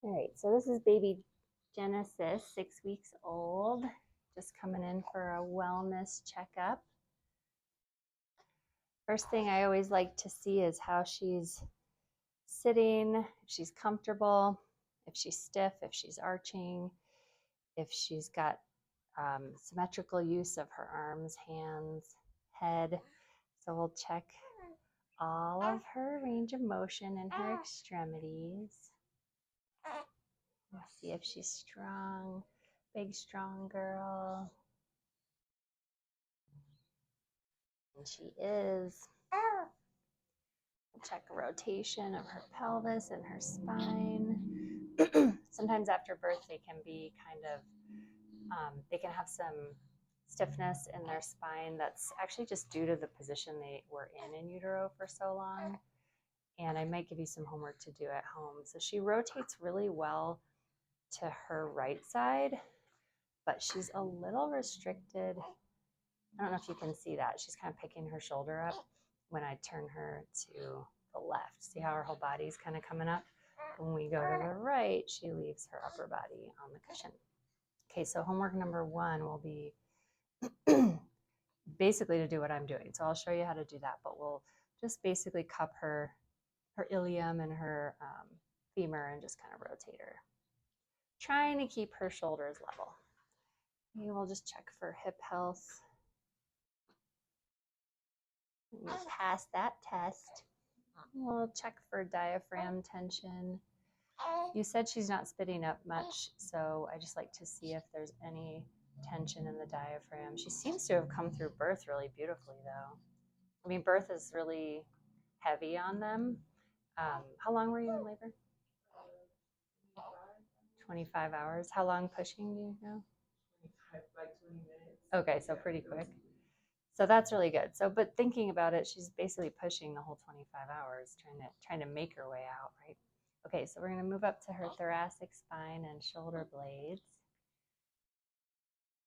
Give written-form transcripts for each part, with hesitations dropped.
All right, so this is baby Genesis, 6 weeks old, just coming in for a wellness checkup. First thing I always like to see is how she's sitting, if she's comfortable, if she's stiff, if she's arching, if she's got symmetrical use of her arms, hands, head. So we'll check all of her range of motion and her extremities. We'll see if she's strong, big, strong girl. And she is. Check rotation of her pelvis and her spine. Sometimes after birth, they can be kind of, they can have some stiffness in their spine that's actually just due to the position they were in utero for so long. And I might give you some homework to do at home. So she rotates really well to her right side, but she's a little restricted. I don't know if you can see that. She's kind of picking her shoulder up when I turn her to the left. See how her whole body's kind of coming up? When we go to the right, she leaves her upper body on the cushion. Okay, so homework number 1 will be basically to do what I'm doing. So I'll show you how to do that, but we'll just basically cup her ilium and her femur and just kind of rotate her. Trying to keep her shoulders level. Okay, we'll just check for hip health. We pass that test. We'll check for diaphragm tension. You said she's not spitting up much, so I just like to see if there's any tension in the diaphragm. She seems to have come through birth really beautifully, though. I mean, birth is really heavy on them. How long were you in labor? 25 hours. How long pushing do you know? Like 20 minutes. Okay, so pretty quick. So that's really good. So, but thinking about it, she's basically pushing the whole 25 hours, trying to make her way out, right? Okay, so we're going to move up to her thoracic spine and shoulder blades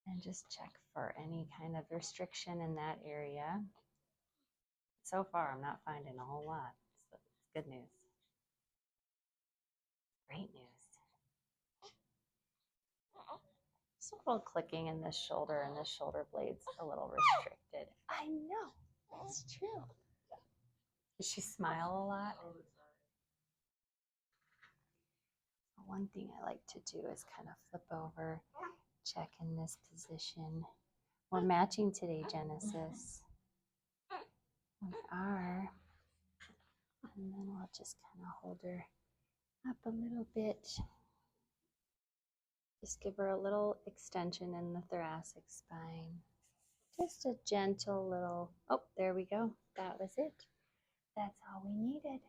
and just check for any kind of restriction in that area. So far, I'm not finding a whole lot. So it's good news. Great news. Just a little clicking in this shoulder, and this shoulder blade's a little restricted. I know, it's true. Does she smile a lot? One thing I like to do is kind of flip over, check in this position. We're matching today, Genesis. We are. And then we'll just kind of hold her up a little bit. Just give her a little extension in the thoracic spine. Just a gentle little, oh, there we go. That was it. That's all we needed.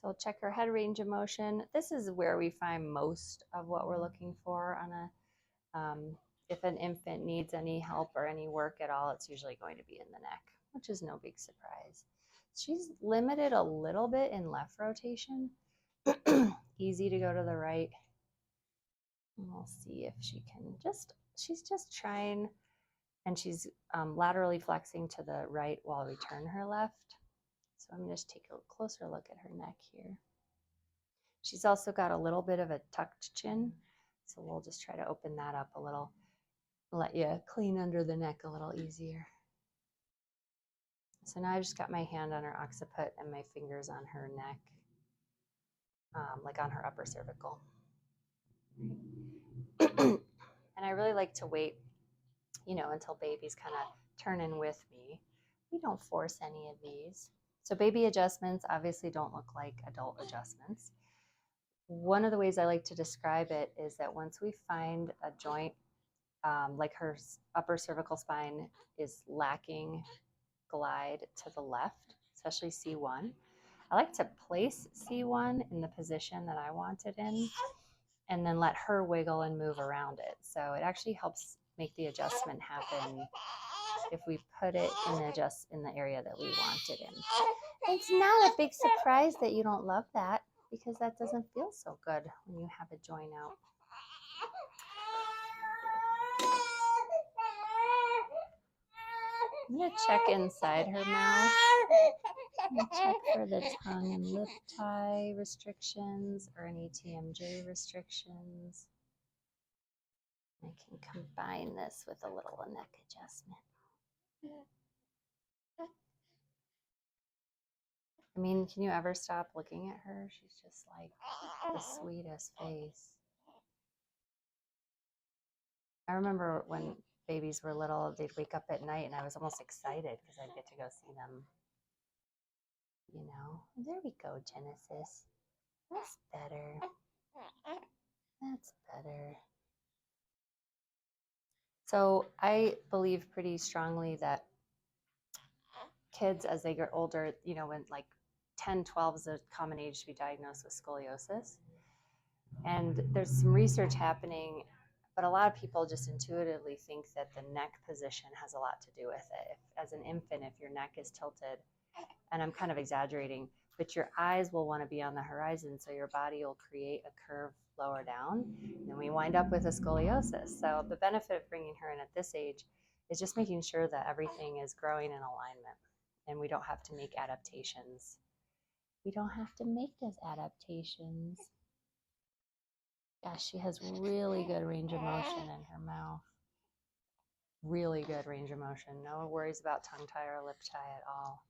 So check her head range of motion. This is where we find most of what we're looking for on a, if an infant needs any help or any work at all, it's usually going to be in the neck, which is no big surprise. She's limited a little bit in left rotation. Easy to go to the right. And we'll see if she can she's just trying, and she's laterally flexing to the right while we turn her left. So I'm going to just take a closer look at her neck here. She's also got a little bit of a tucked chin, so we'll just try to open that up a little, let you clean under the neck a little easier. So now I've just got my hand on her occiput and my fingers on her neck, like on her upper cervical. And I really like to wait, until baby's kind of turning with me. We don't force any of these. So baby adjustments obviously don't look like adult adjustments. One of the ways I like to describe it is that once we find a joint, like her upper cervical spine is lacking glide to the left, especially C1, I like to place C1 in the position that I want it in, and then let her wiggle and move around it. So it actually helps make the adjustment happen if we put it in the area that we want it in. It's not a big surprise that you don't love that, because that doesn't feel so good when you have a joint out. I'm going to check inside her mouth. I'm going to check for the tongue and lip tie restrictions or any TMJ restrictions. I can combine this with a little neck adjustment. I mean, can you ever stop looking at her? She's just like the sweetest face. I remember when babies were little, they'd wake up at night and I was almost excited because I'd get to go see them. You know, there we go, Genesis. That's better. That's better. So I believe pretty strongly that kids, as they get older, you know, when like 10, 12 is a common age to be diagnosed with scoliosis. And there's some research happening, but a lot of people just intuitively think that the neck position has a lot to do with it. If, as an infant, if your neck is tilted, and I'm kind of exaggerating, but your eyes will want to be on the horizon, so your body will create a curve lower down, and then we wind up with a scoliosis. So the benefit of bringing her in at this age is just making sure that everything is growing in alignment, and we don't have to make adaptations. We don't have to make those adaptations. Gosh, she has really good range of motion in her mouth. Really good range of motion. No worries about tongue tie or lip tie at all.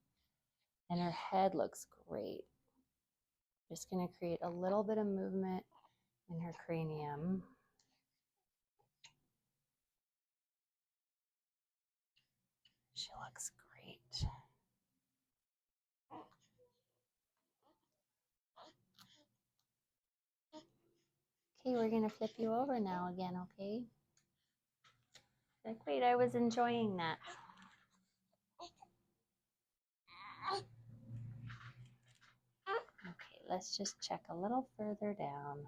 And her head looks great. Just going to create a little bit of movement in her cranium. She looks great. Okay, we're going to flip you over now again, okay? Like, wait, I was enjoying that. Okay, let's just check a little further down.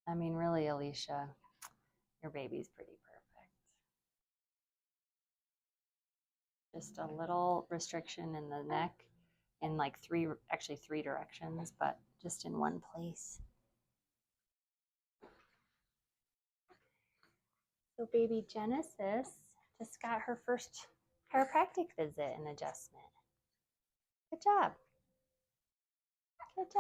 I mean, really, Alicia, your baby's pretty perfect. Just a little restriction in the neck in like actually three directions, but just in one place. So baby Genesis just got her first chiropractic visit and adjustment. Good job.